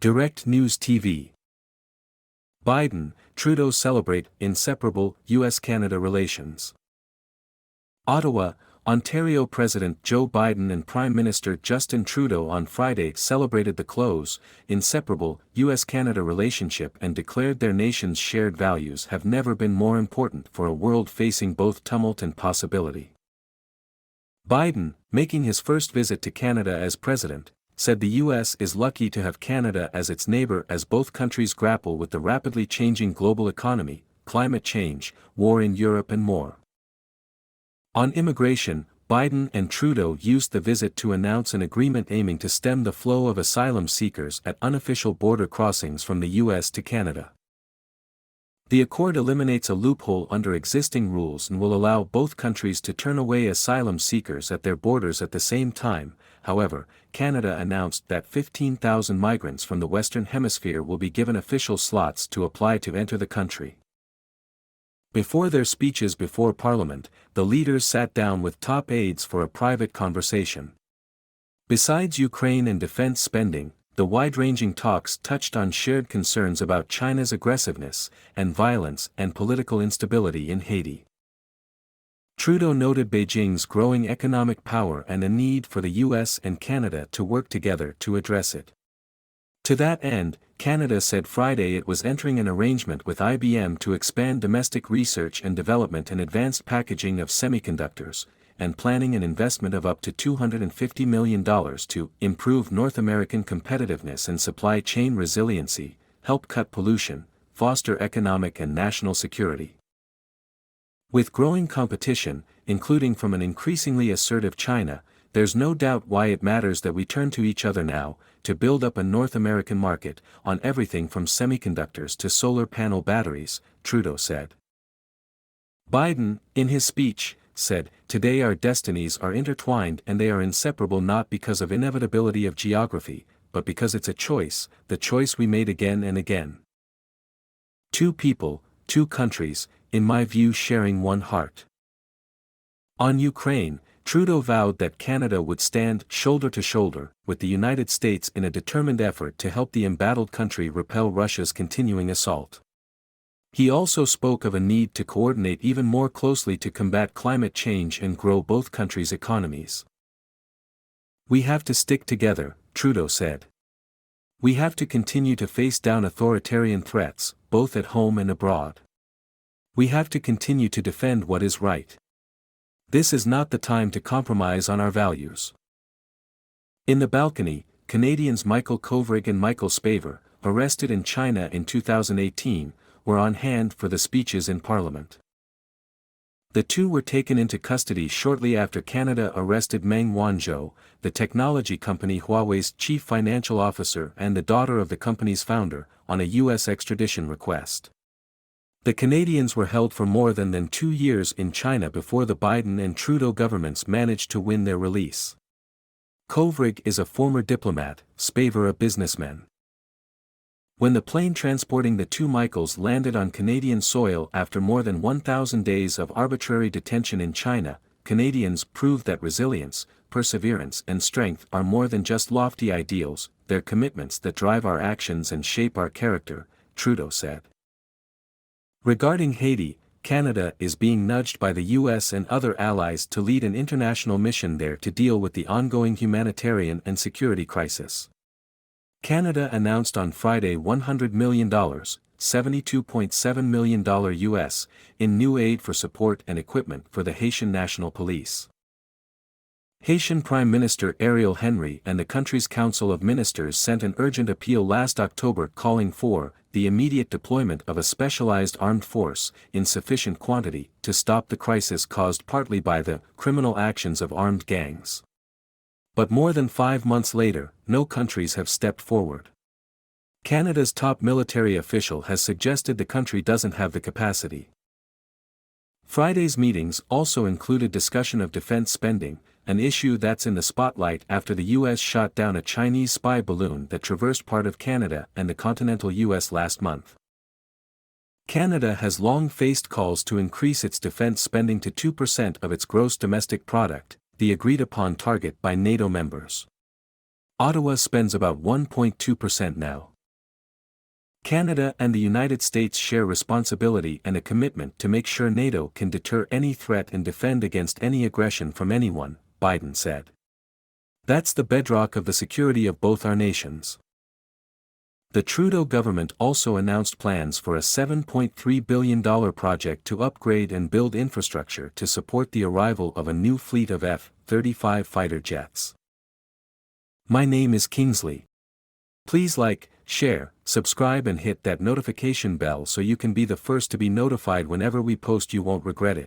Direct News TV. Biden, Trudeau celebrate inseparable U.S.-Canada relations. Ottawa, Ontario President Joe Biden and Prime Minister Justin Trudeau on Friday celebrated the close, inseparable U.S.-Canada relationship and declared their nations' shared values have never been more important for a world facing both tumult and possibility. Biden, making his first visit to Canada as president, said the U.S. is lucky to have Canada as its neighbor as both countries grapple with the rapidly changing global economy, climate change, war in Europe and more. On immigration, Biden and Trudeau used the visit to announce an agreement aiming to stem the flow of asylum seekers at unofficial border crossings from the U.S. to Canada. The accord eliminates a loophole under existing rules and will allow both countries to turn away asylum seekers at their borders at the same time. However, Canada announced that 15,000 migrants from the Western Hemisphere will be given official slots to apply to enter the country. Before their speeches before Parliament, the leaders sat down with top aides for a private conversation. Besides Ukraine and defense spending, the wide-ranging talks touched on shared concerns about China's aggressiveness and violence and political instability in Haiti. Trudeau noted Beijing's growing economic power and a need for the U.S. and Canada to work together to address it. To that end, Canada said Friday it was entering an arrangement with IBM to expand domestic research and development and advanced packaging of semiconductors, and planning an investment of up to $250 million to improve North American competitiveness and supply chain resiliency, help cut pollution, foster economic and national security. With growing competition, including from an increasingly assertive China, there's no doubt why it matters that we turn to each other now, to build up a North American market, on everything from semiconductors to solar panel batteries, Trudeau said. Biden, in his speech, said, "Today our destinies are intertwined and they are inseparable not because of inevitability of geography, but because it's a choice, the choice we made again and again. Two people, two countries, in my view sharing one heart." On Ukraine, Trudeau vowed that Canada would stand shoulder to shoulder with the United States in a determined effort to help the embattled country repel Russia's continuing assault. He also spoke of a need to coordinate even more closely to combat climate change and grow both countries' economies. "We have to stick together," Trudeau said. "We have to continue to face down authoritarian threats, both at home and abroad. We have to continue to defend what is right. This is not the time to compromise on our values." In the balcony, Canadians Michael Kovrig and Michael Spavor, arrested in China in 2018, were on hand for the speeches in Parliament. The two were taken into custody shortly after Canada arrested Meng Wanzhou, the technology company Huawei's chief financial officer and the daughter of the company's founder, on a U.S. extradition request. The Canadians were held for more than 2 years in China before the Biden and Trudeau governments managed to win their release. Kovrig is a former diplomat, Spavor a businessman. When the plane transporting the two Michaels landed on Canadian soil after more than 1,000 days of arbitrary detention in China, Canadians proved that resilience, perseverance and strength are more than just lofty ideals, they're commitments that drive our actions and shape our character, Trudeau said. Regarding Haiti, Canada is being nudged by the U.S. and other allies to lead an international mission there to deal with the ongoing humanitarian and security crisis. Canada announced on Friday $100 million, $72.7 million U.S., in new aid for support and equipment for the Haitian National Police. Haitian Prime Minister Ariel Henry and the country's Council of Ministers sent an urgent appeal last October calling for the immediate deployment of a specialized armed force in sufficient quantity to stop the crisis caused partly by the criminal actions of armed gangs. But more than 5 months later, no countries have stepped forward. Canada's top military official has suggested the country doesn't have the capacity. Friday's meetings also included discussion of defense spending, an issue that's in the spotlight after the U.S. shot down a Chinese spy balloon that traversed part of Canada and the continental U.S. last month. Canada has long faced calls to increase its defense spending to 2% of its gross domestic product, the agreed-upon target by NATO members. Ottawa spends about 1.2% now. Canada and the United States share responsibility and a commitment to make sure NATO can deter any threat and defend against any aggression from anyone, Biden said. That's the bedrock of the security of both our nations. The Trudeau government also announced plans for a $7.3 billion project to upgrade and build infrastructure to support the arrival of a new fleet of F-35 fighter jets. My name is Kingsley. Please like, share, subscribe and hit that notification bell so you can be the first to be notified whenever we post. You won't regret it.